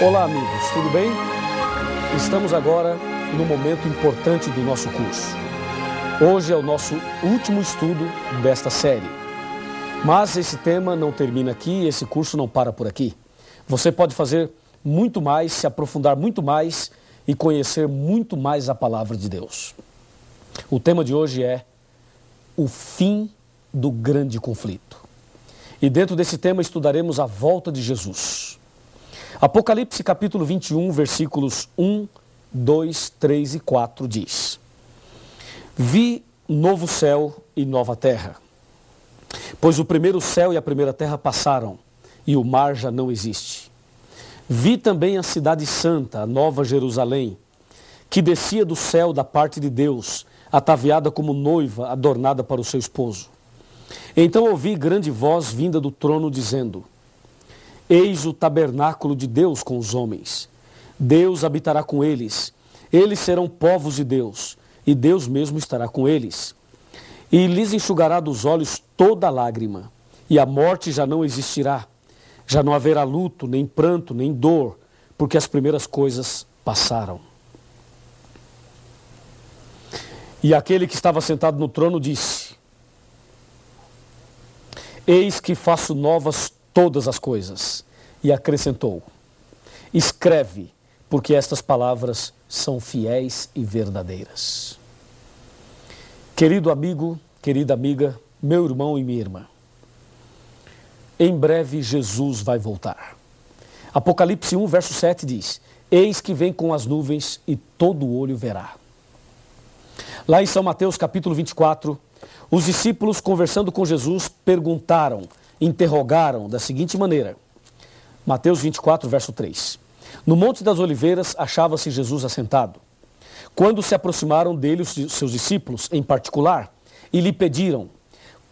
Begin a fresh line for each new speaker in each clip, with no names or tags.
Olá amigos, tudo bem? Estamos agora no momento importante do nosso curso. Hoje é o nosso último estudo desta série. Mas esse tema não termina aqui, esse curso não para por aqui. Você pode fazer muito mais, se aprofundar muito mais e conhecer muito mais a palavra de Deus. O tema de hoje é o fim do grande conflito. E dentro desse tema estudaremos a volta de Jesus. Apocalipse capítulo 21, versículos 1, 2, 3 e 4 diz: Vi novo céu e nova terra, pois o primeiro céu e a primeira terra passaram, e o mar já não existe. Vi também a cidade santa, a nova Jerusalém, que descia do céu da parte de Deus, ataviada como noiva adornada para o seu esposo. Então ouvi grande voz vinda do trono dizendo: Eis o tabernáculo de Deus com os homens. Deus habitará com eles. Eles serão povos de Deus, e Deus mesmo estará com eles. E lhes enxugará dos olhos toda lágrima, e a morte já não existirá. Já não haverá luto, nem pranto, nem dor, porque as primeiras coisas passaram. E aquele que estava sentado no trono disse: Eis que faço novas todas as coisas. E acrescentou: Escreve, porque estas palavras são fiéis e verdadeiras. Querido amigo, querida amiga, meu irmão e minha irmã, em breve Jesus vai voltar. Apocalipse 1, verso 7 diz: Eis que vem com as nuvens e todo olho verá. Lá em São Mateus capítulo 24, os discípulos conversando com Jesus perguntaram, interrogaram da seguinte maneira. Mateus 24, verso 3. No Monte das Oliveiras achava-se Jesus assentado. Quando se aproximaram dele os seus discípulos em particular e lhe pediram: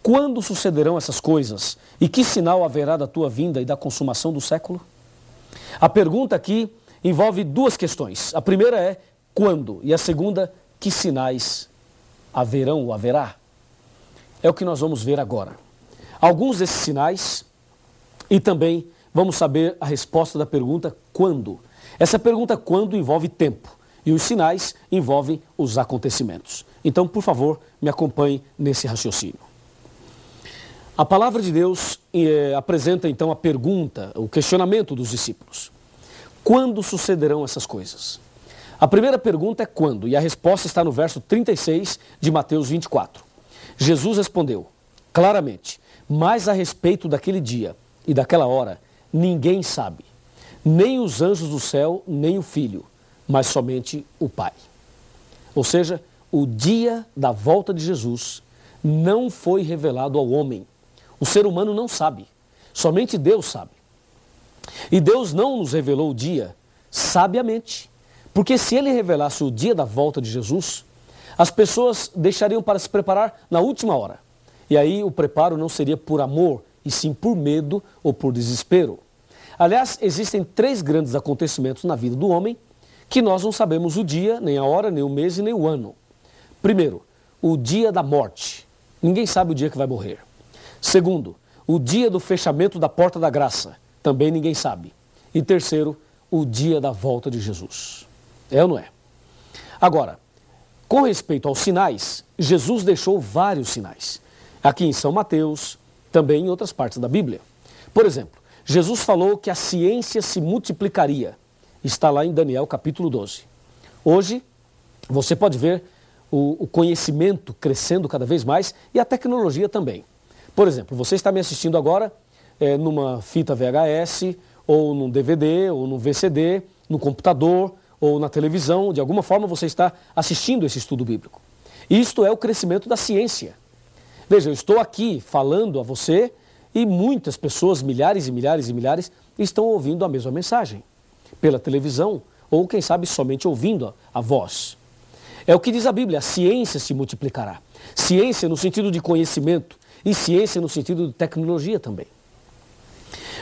Quando sucederão essas coisas? E que sinal haverá da tua vinda e da consumação do século? A pergunta aqui envolve duas questões. A primeira é quando? E a segunda, que sinais haverão ou haverá? É o que nós vamos ver agora. Alguns desses sinais e também vamos saber a resposta da pergunta quando. Essa pergunta quando envolve tempo e os sinais envolvem os acontecimentos. Então, por favor, me acompanhe nesse raciocínio. A palavra de Deus apresenta então a pergunta, o questionamento dos discípulos. Quando sucederão essas coisas? A primeira pergunta é quando, e a resposta está no verso 36 de Mateus 24. Jesus respondeu claramente: Mas a respeito daquele dia e daquela hora, ninguém sabe, nem os anjos do céu, nem o Filho, mas somente o Pai. Ou seja, o dia da volta de Jesus não foi revelado ao homem. O ser humano não sabe, somente Deus sabe. E Deus não nos revelou o dia sabiamente, porque se Ele revelasse o dia da volta de Jesus, as pessoas deixariam para se preparar na última hora. E aí o preparo não seria por amor, e sim por medo ou por desespero. Aliás, existem três grandes acontecimentos na vida do homem que nós não sabemos o dia, nem a hora, nem o mês e nem o ano. Primeiro, o dia da morte. Ninguém sabe o dia que vai morrer. Segundo, o dia do fechamento da porta da graça. Também ninguém sabe. E terceiro, o dia da volta de Jesus. É ou não é? Agora, com respeito aos sinais, Jesus deixou vários sinais. Aqui em São Mateus, também em outras partes da Bíblia. Por exemplo, Jesus falou que a ciência se multiplicaria. Está lá em Daniel capítulo 12. Hoje, você pode ver o conhecimento crescendo cada vez mais e a tecnologia também. Por exemplo, você está me assistindo agora numa fita VHS, ou num DVD, ou num VCD, no computador, ou na televisão. De alguma forma você está assistindo esse estudo bíblico. Isto é o crescimento da ciência. Veja, eu estou aqui falando a você e muitas pessoas, milhares e milhares e milhares, estão ouvindo a mesma mensagem. Pela televisão, ou quem sabe somente ouvindo a voz. É o que diz a Bíblia, a ciência se multiplicará. Ciência no sentido de conhecimento e ciência no sentido de tecnologia também.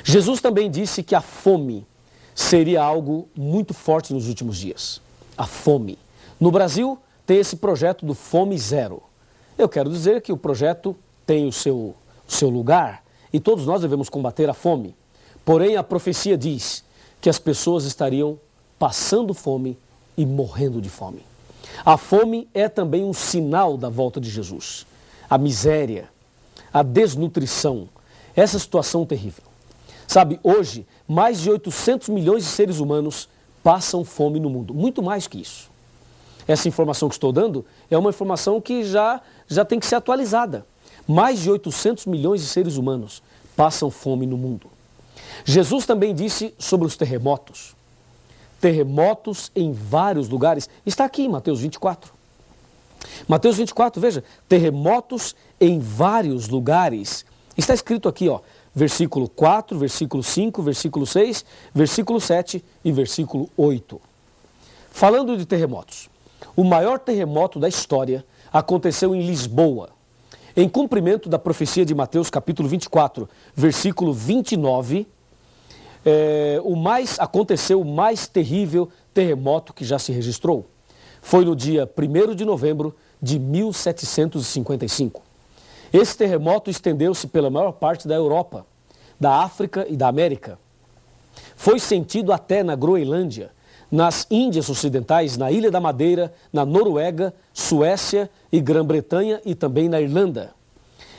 Jesus também disse que a fome seria algo muito forte nos últimos dias. A fome. No Brasil, tem esse projeto do Fome Zero. Eu quero dizer que o projeto tem o seu lugar e todos nós devemos combater a fome. Porém, a profecia diz que as pessoas estariam passando fome e morrendo de fome. A fome é também um sinal da volta de Jesus. A miséria, a desnutrição, essa situação terrível. Sabe, hoje, mais de 800 milhões de seres humanos passam fome no mundo. Muito mais que isso. Essa informação que estou dando é uma informação que já tem que ser atualizada. Mais de 800 milhões de seres humanos passam fome no mundo. Jesus também disse sobre os terremotos. Terremotos em vários lugares. Está aqui em Mateus 24. Mateus 24, veja, terremotos em vários lugares. Está escrito aqui, ó, versículo 4, versículo 5, versículo 6, versículo 7 e versículo 8. Falando de terremotos, o maior terremoto da história aconteceu em Lisboa, em cumprimento da profecia de Mateus capítulo 24, versículo 29, aconteceu o mais terrível terremoto que já se registrou. Foi no dia 1º de novembro de 1755. Esse terremoto estendeu-se pela maior parte da Europa, da África e da América. Foi sentido até na Groenlândia, nas Índias Ocidentais, na Ilha da Madeira, na Noruega, Suécia e Grã-Bretanha e também na Irlanda.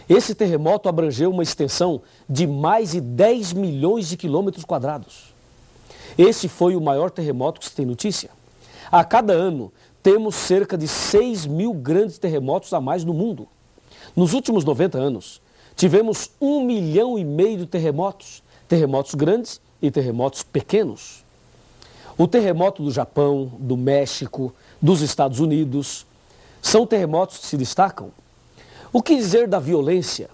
Esse terremoto abrangeu uma extensão de mais de 10 milhões de quilômetros quadrados. Esse foi o maior terremoto que se tem notícia. A cada ano, temos cerca de 6 mil grandes terremotos a mais no mundo. Nos últimos 90 anos, tivemos 1,5 milhão de terremotos. Terremotos grandes e terremotos pequenos. O terremoto do Japão, do México, dos Estados Unidos, são terremotos que se destacam. O que dizer da violência?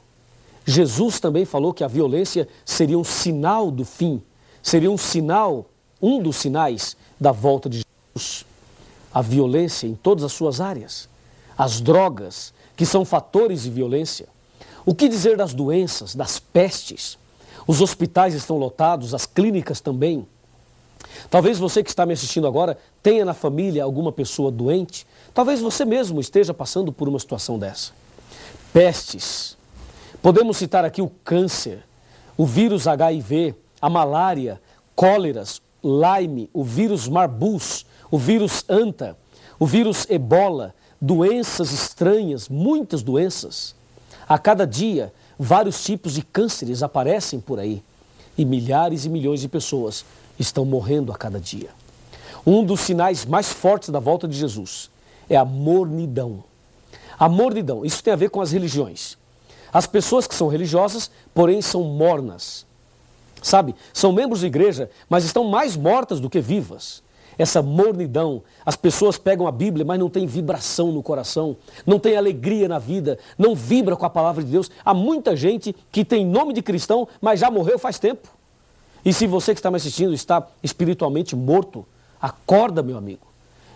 Jesus também falou que a violência seria um sinal do fim, seria um dos sinais da volta de Jesus. A violência em todas as suas áreas, as drogas, que são fatores de violência. O que dizer das doenças, das pestes? Os hospitais estão lotados, as clínicas também. Talvez você que está me assistindo agora tenha na família alguma pessoa doente. Talvez você mesmo esteja passando por uma situação dessa. Pestes. Podemos citar aqui o câncer, o vírus HIV, a malária, cóleras, Lyme, o vírus Marbus, o vírus Anta, o vírus Ebola, doenças estranhas, muitas doenças. A cada dia, vários tipos de cânceres aparecem por aí e milhares e milhões de pessoas estão morrendo a cada dia. Um dos sinais mais fortes da volta de Jesus é a mornidão. A mornidão, isso tem a ver com as religiões. As pessoas que são religiosas, porém são mornas. Sabe, são membros de igreja, mas estão mais mortas do que vivas. Essa mornidão, as pessoas pegam a Bíblia, mas não tem vibração no coração, não tem alegria na vida, não vibra com a palavra de Deus. Há muita gente que tem nome de cristão, mas já morreu faz tempo. E se você que está me assistindo está espiritualmente morto, acorda, meu amigo.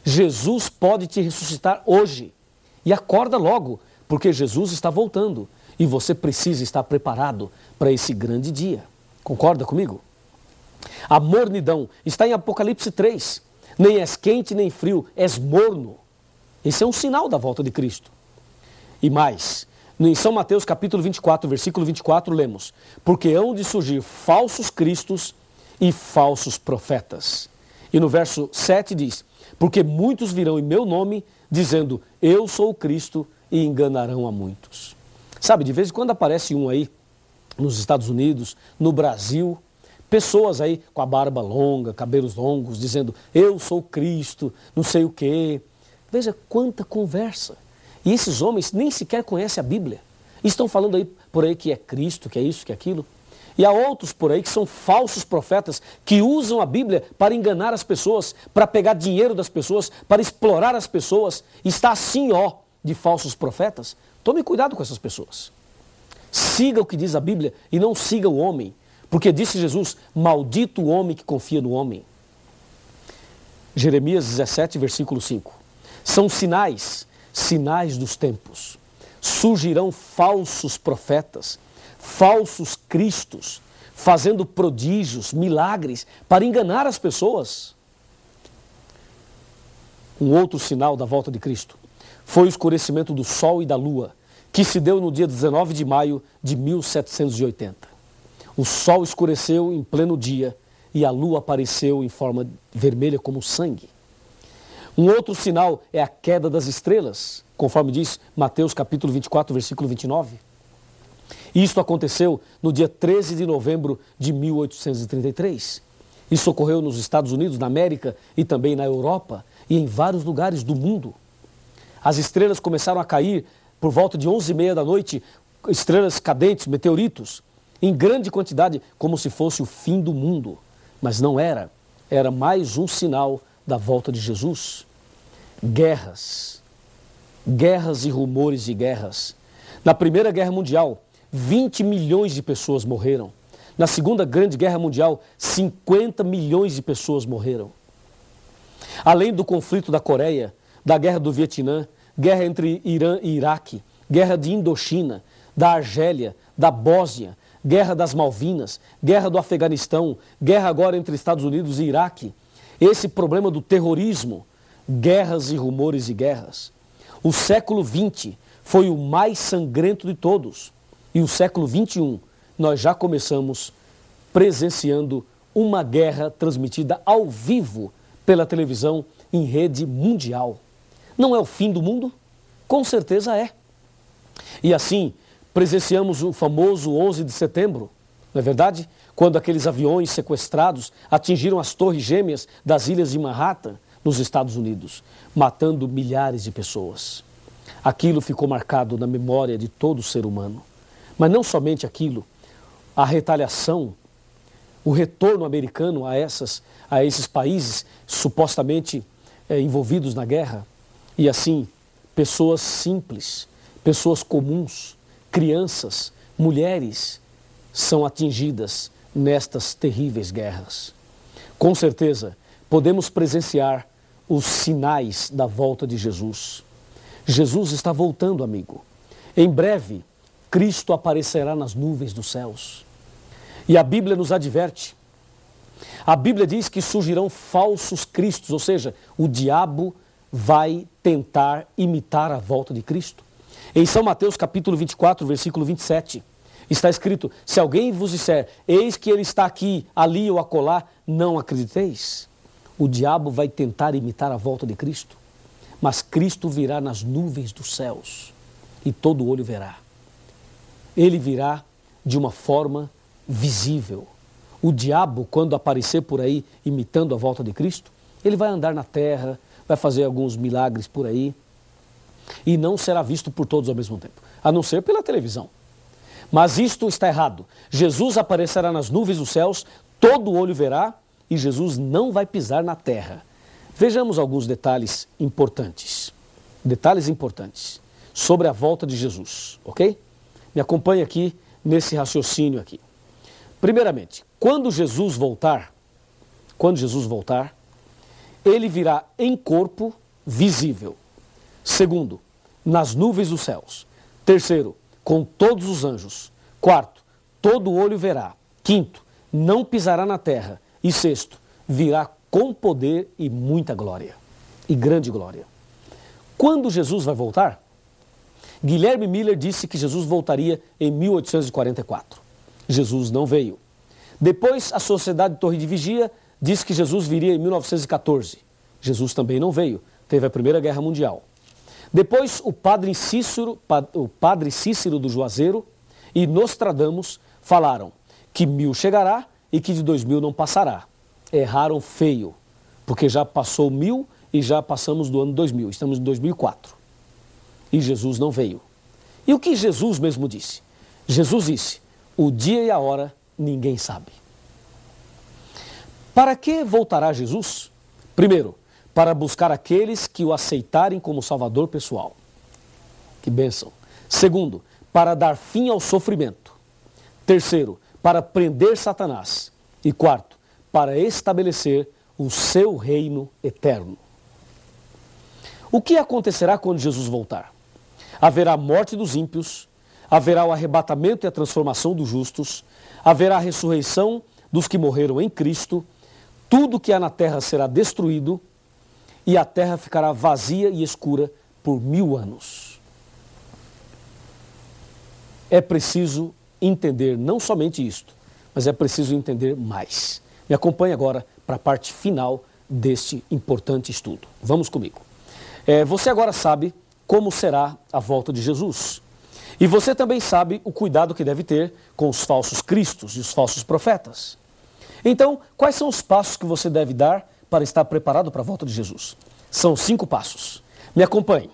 Jesus pode te ressuscitar hoje. E acorda logo, porque Jesus está voltando. E você precisa estar preparado para esse grande dia. Concorda comigo? A mornidão está em Apocalipse 3. Nem és quente nem frio, és morno. Esse é um sinal da volta de Cristo. E mais, em São Mateus capítulo 24, versículo 24, lemos: porque hão de surgir falsos cristos e falsos profetas. E no verso 7 diz: porque muitos virão em meu nome, dizendo, eu sou o Cristo, e enganarão a muitos. Sabe, de vez em quando aparece um aí, nos Estados Unidos, no Brasil, pessoas aí com a barba longa, cabelos longos, dizendo, eu sou Cristo, não sei o quê. Veja quanta conversa. E esses homens nem sequer conhecem a Bíblia. Estão falando aí por aí que é Cristo, que é isso, que é aquilo. E há outros por aí que são falsos profetas, que usam a Bíblia para enganar as pessoas, para pegar dinheiro das pessoas, para explorar as pessoas. Está assim, ó, de falsos profetas. Tome cuidado com essas pessoas. Siga o que diz a Bíblia e não siga o homem. Porque disse Jesus, maldito o homem que confia no homem. Jeremias 17, versículo 5. São sinais dos tempos. Surgirão falsos profetas, falsos cristos, fazendo prodígios, milagres, para enganar as pessoas. Um outro sinal da volta de Cristo foi o escurecimento do sol e da lua, que se deu no dia 19 de maio de 1780. O sol escureceu em pleno dia e a lua apareceu em forma vermelha como sangue. Um outro sinal é a queda das estrelas, conforme diz Mateus capítulo 24, versículo 29. Isto aconteceu no dia 13 de novembro de 1833. Isso ocorreu nos Estados Unidos, na América e também na Europa e em vários lugares do mundo. As estrelas começaram a cair por volta de 11h30 da noite, estrelas cadentes, meteoritos, em grande quantidade, como se fosse o fim do mundo. Mas não era. Era mais um sinal da volta de Jesus. Guerras. Guerras e rumores de guerras. Na Primeira Guerra Mundial, 20 milhões de pessoas morreram. Na Segunda Grande Guerra Mundial, 50 milhões de pessoas morreram. Além do conflito da Coreia, da Guerra do Vietnã, guerra entre Irã e Iraque, guerra de Indochina, da Argélia, da Bósnia, guerra das Malvinas, guerra do Afeganistão, guerra agora entre Estados Unidos e Iraque. Esse problema do terrorismo, guerras e rumores de guerras. O século XX foi o mais sangrento de todos. E o século XXI, nós já começamos presenciando uma guerra transmitida ao vivo pela televisão em rede mundial. Não é o fim do mundo? Com certeza é. E assim, presenciamos o famoso 11 de setembro, não é verdade? Quando aqueles aviões sequestrados atingiram as torres gêmeas das ilhas de Manhattan, nos Estados Unidos, matando milhares de pessoas. Aquilo ficou marcado na memória de todo ser humano. Mas não somente aquilo, a retaliação, o retorno americano a esses países supostamente envolvidos na guerra. E assim, pessoas simples, pessoas comuns, crianças, mulheres são atingidas nestas terríveis guerras. Com certeza, podemos presenciar os sinais da volta de Jesus. Jesus está voltando, amigo. Em breve, Cristo aparecerá nas nuvens dos céus. E a Bíblia nos adverte. A Bíblia diz que surgirão falsos cristos, ou seja, o diabo vai tentar imitar a volta de Cristo. Em São Mateus capítulo 24, versículo 27, está escrito: se alguém vos disser, eis que ele está aqui, ali ou acolá, não acrediteis. O diabo vai tentar imitar a volta de Cristo, mas Cristo virá nas nuvens dos céus e todo olho verá. Ele virá de uma forma visível. O diabo, quando aparecer por aí imitando a volta de Cristo, ele vai andar na terra, vai fazer alguns milagres por aí e não será visto por todos ao mesmo tempo, a não ser pela televisão. Mas isto está errado. Jesus aparecerá nas nuvens dos céus, todo olho verá e Jesus não vai pisar na terra. Vejamos alguns detalhes importantes sobre a volta de Jesus, ok? Me acompanhe aqui nesse raciocínio aqui. Primeiramente, quando Jesus voltar, ele virá em corpo visível. Segundo, nas nuvens dos céus. Terceiro, com todos os anjos. Quarto, todo olho verá. Quinto, não pisará na terra. E sexto, virá com poder e muita glória. E grande glória. Quando Jesus vai voltar? Guilherme Miller disse que Jesus voltaria em 1844. Jesus não veio. Depois, a Sociedade Torre de Vigia disse que Jesus viria em 1914. Jesus também não veio. Teve a Primeira Guerra Mundial. Depois, o padre Cícero do Juazeiro e Nostradamus falaram que 1000 chegará e que de 2000 não passará. Erraram feio, porque já passou 1000 e já passamos do ano 2000. Estamos em 2004. E Jesus não veio. E o que Jesus mesmo disse? Jesus disse: o dia e a hora ninguém sabe. Para que voltará Jesus? Primeiro, para buscar aqueles que o aceitarem como Salvador pessoal. Que bênção. Segundo, para dar fim ao sofrimento. Terceiro, para prender Satanás. E quarto, para estabelecer o seu reino eterno. O que acontecerá quando Jesus voltar? Haverá a morte dos ímpios, haverá o arrebatamento e a transformação dos justos, haverá a ressurreição dos que morreram em Cristo, tudo que há na terra será destruído e a terra ficará vazia e escura por 1000 anos. É preciso entender não somente isto, mas é preciso entender mais. Me acompanhe agora para a parte final deste importante estudo. Vamos comigo. Você agora sabe como será a volta de Jesus. E você também sabe o cuidado que deve ter com os falsos cristos e os falsos profetas. Então, quais são os passos que você deve dar para estar preparado para a volta de Jesus? São 5 passos. Me acompanhe.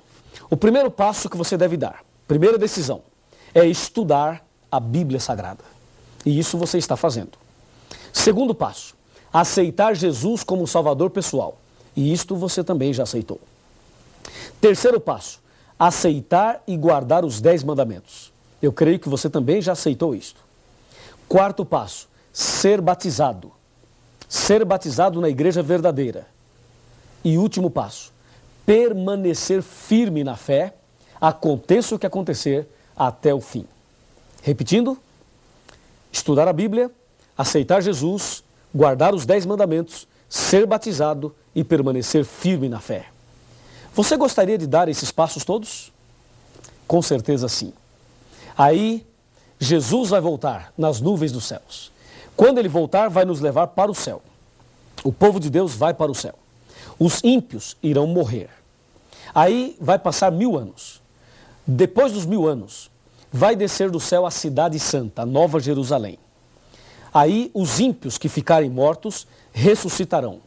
O primeiro passo que você deve dar, primeira decisão, é estudar a Bíblia Sagrada. E isso você está fazendo. Segundo passo, aceitar Jesus como um salvador pessoal. E isto você também já aceitou. Terceiro passo, aceitar e guardar os 10 mandamentos. Eu creio que você também já aceitou isto. Quarto passo, ser batizado. Ser batizado na igreja verdadeira. E último passo, permanecer firme na fé, aconteça o que acontecer, até o fim. Repetindo, estudar a Bíblia, aceitar Jesus, guardar os 10 mandamentos, ser batizado e permanecer firme na fé. Você gostaria de dar esses passos todos? Com certeza sim. Aí, Jesus vai voltar nas nuvens dos céus. Quando ele voltar, vai nos levar para o céu. O povo de Deus vai para o céu. Os ímpios irão morrer. Aí vai passar 1000 anos. Depois dos 1000 anos, vai descer do céu a cidade santa, a Nova Jerusalém. Aí os ímpios que ficarem mortos ressuscitarão.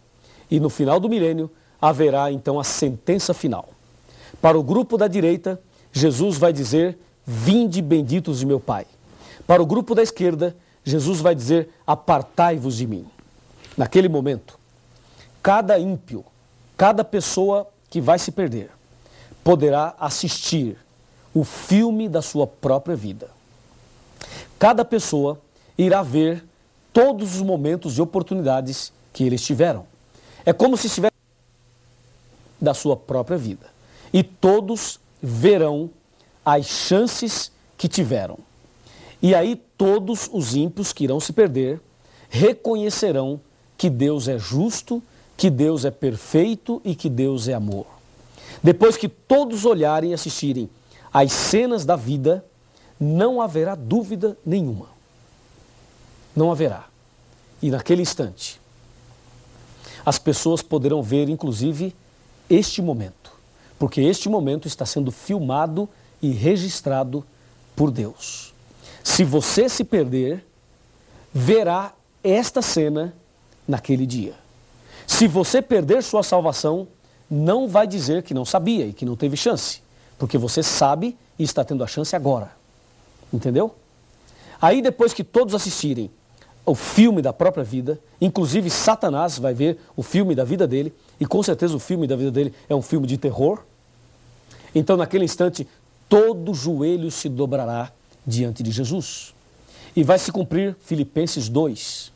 E no final do milênio haverá então a sentença final. Para o grupo da direita, Jesus vai dizer, vinde benditos de meu Pai. Para o grupo da esquerda, Jesus vai dizer, apartai-vos de mim. Naquele momento, cada ímpio, cada pessoa que vai se perder, poderá assistir o filme da sua própria vida. Cada pessoa irá ver todos os momentos e oportunidades que eles tiveram. É como se estivesse da sua própria vida. E todos verão as chances que tiveram. E aí todos os ímpios que irão se perder reconhecerão que Deus é justo, que Deus é perfeito e que Deus é amor. Depois que todos olharem e assistirem às cenas da vida, não haverá dúvida nenhuma. Não haverá. E naquele instante, as pessoas poderão ver, inclusive, este momento. Porque este momento está sendo filmado e registrado por Deus. Se você se perder, verá esta cena naquele dia. Se você perder sua salvação, não vai dizer que não sabia e que não teve chance. Porque você sabe e está tendo a chance agora. Entendeu? Aí depois que todos assistirem o filme da própria vida, inclusive Satanás vai ver o filme da vida dele, e com certeza o filme da vida dele é um filme de terror. Então naquele instante, todo joelho se dobrará diante de Jesus. E vai se cumprir Filipenses 2,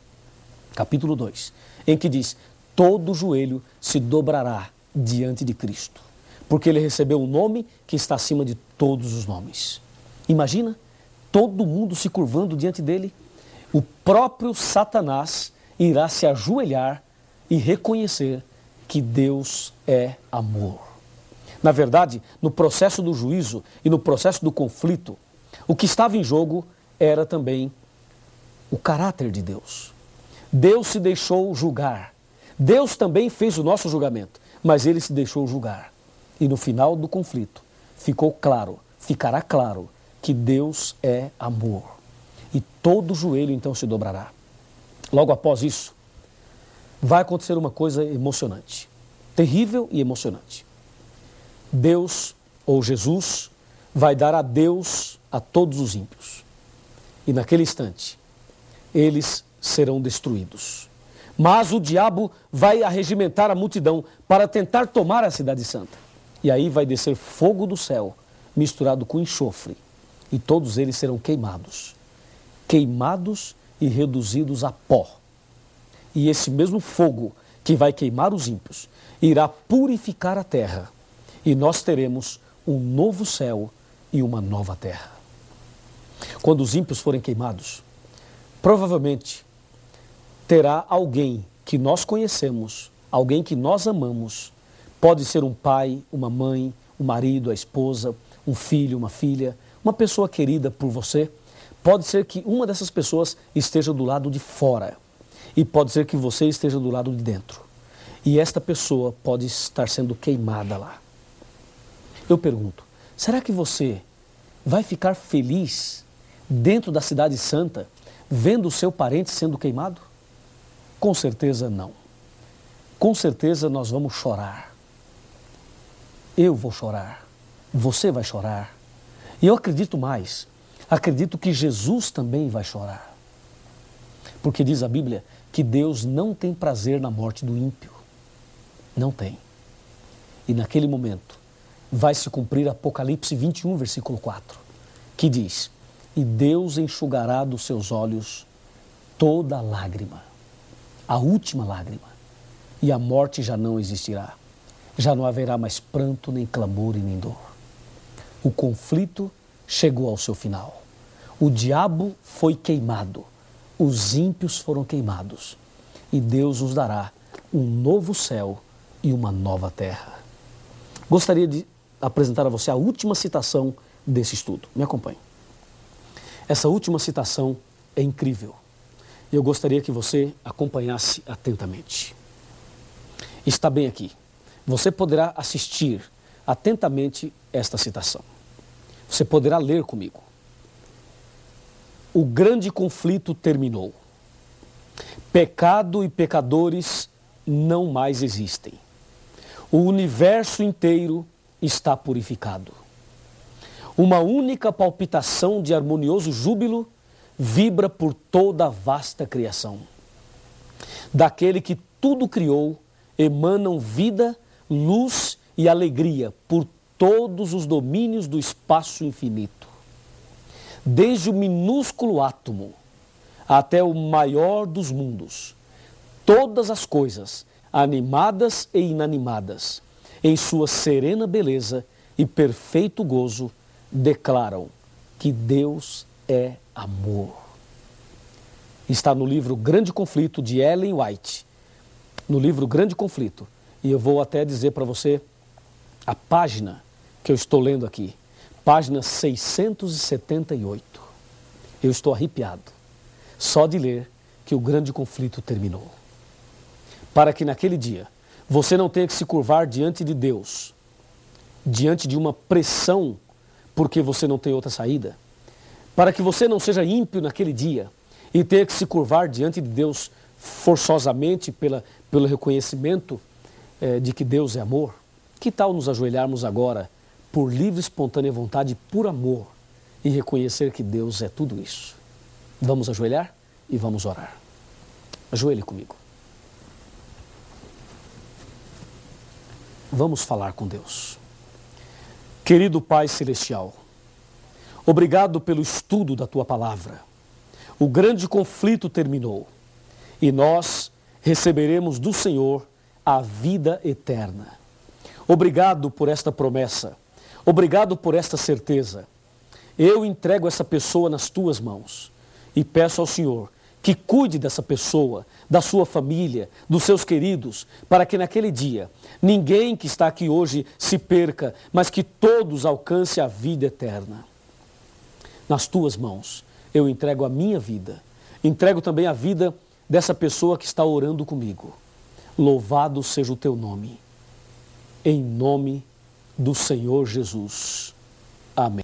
capítulo 2, em que diz, todo joelho se dobrará diante de Cristo, porque ele recebeu um nome que está acima de todos os nomes. Imagina, todo mundo se curvando diante dele. O próprio Satanás irá se ajoelhar e reconhecer que Deus é amor. Na verdade, no processo do juízo e no processo do conflito, o que estava em jogo era também o caráter de Deus. Deus se deixou julgar. Deus também fez o nosso julgamento, mas ele se deixou julgar. E no final do conflito, ficará claro que Deus é amor. E todo joelho então se dobrará. Logo após isso, vai acontecer uma coisa emocionante. Terrível e emocionante. Deus, ou Jesus, vai dar adeus a todos os ímpios. E naquele instante, eles serão destruídos. Mas o diabo vai arregimentar a multidão para tentar tomar a cidade santa. E aí vai descer fogo do céu, misturado com enxofre. E todos eles serão queimados. Queimados e reduzidos a pó. E esse mesmo fogo que vai queimar os ímpios irá purificar a terra. E nós teremos um novo céu e uma nova terra. Quando os ímpios forem queimados, provavelmente terá alguém que nós conhecemos, alguém que nós amamos. Pode ser um pai, uma mãe, um marido, a esposa, um filho, uma filha, uma pessoa querida por você. Pode ser que uma dessas pessoas esteja do lado de fora. E pode ser que você esteja do lado de dentro. E esta pessoa pode estar sendo queimada lá. Eu pergunto, será que você vai ficar feliz dentro da cidade santa, vendo o seu parente sendo queimado? Com certeza não. Com certeza nós vamos chorar. Eu vou chorar. Você vai chorar. E eu acredito mais. Acredito que Jesus também vai chorar. Porque diz a Bíblia que Deus não tem prazer na morte do ímpio. Não tem. E naquele momento vai se cumprir Apocalipse 21, versículo 4, que diz: e Deus enxugará dos seus olhos toda lágrima, a última lágrima, e a morte já não existirá. Já não haverá mais pranto, nem clamor e nem dor. O conflito chegou ao seu final. O diabo foi queimado, os ímpios foram queimados, e Deus nos dará um novo céu e uma nova terra. Gostaria de apresentar a você a última citação desse estudo. Me acompanhe. Essa última citação é incrível. E eu gostaria que você acompanhasse atentamente. Está bem aqui. Você poderá assistir atentamente esta citação. Você poderá ler comigo. O grande conflito terminou. Pecado e pecadores não mais existem. O universo inteiro está purificado. Uma única palpitação de harmonioso júbilo vibra por toda a vasta criação. Daquele que tudo criou, emanam vida, luz e alegria por todos os domínios do espaço infinito. Desde o minúsculo átomo até o maior dos mundos, todas as coisas, animadas e inanimadas, em sua serena beleza e perfeito gozo, declaram que Deus é amor. Está no livro Grande Conflito, de Ellen White. No livro Grande Conflito. E eu vou até dizer para você a página que eu estou lendo aqui. Página 678. Eu estou arrepiado só de ler que o grande conflito terminou. Para que naquele dia você não tenha que se curvar diante de Deus, diante de uma pressão, porque você não tem outra saída. Para que você não seja ímpio naquele dia e tenha que se curvar diante de Deus forçosamente pelo reconhecimento de que Deus é amor. Que tal nos ajoelharmos agora por livre, espontânea vontade, por amor, e reconhecer que Deus é tudo isso? Vamos ajoelhar e vamos orar. Ajoelhe comigo. Vamos falar com Deus. Querido Pai Celestial, obrigado pelo estudo da Tua Palavra. O grande conflito terminou e nós receberemos do Senhor a vida eterna. Obrigado por esta promessa. Obrigado por esta certeza. Eu entrego essa pessoa nas Tuas mãos e peço ao Senhor que cuide dessa pessoa, da sua família, dos seus queridos, para que naquele dia ninguém que está aqui hoje se perca, mas que todos alcancem a vida eterna. Nas Tuas mãos eu entrego a minha vida, entrego também a vida dessa pessoa que está orando comigo. Louvado seja o Teu nome. Em nome do Senhor Jesus. Amém.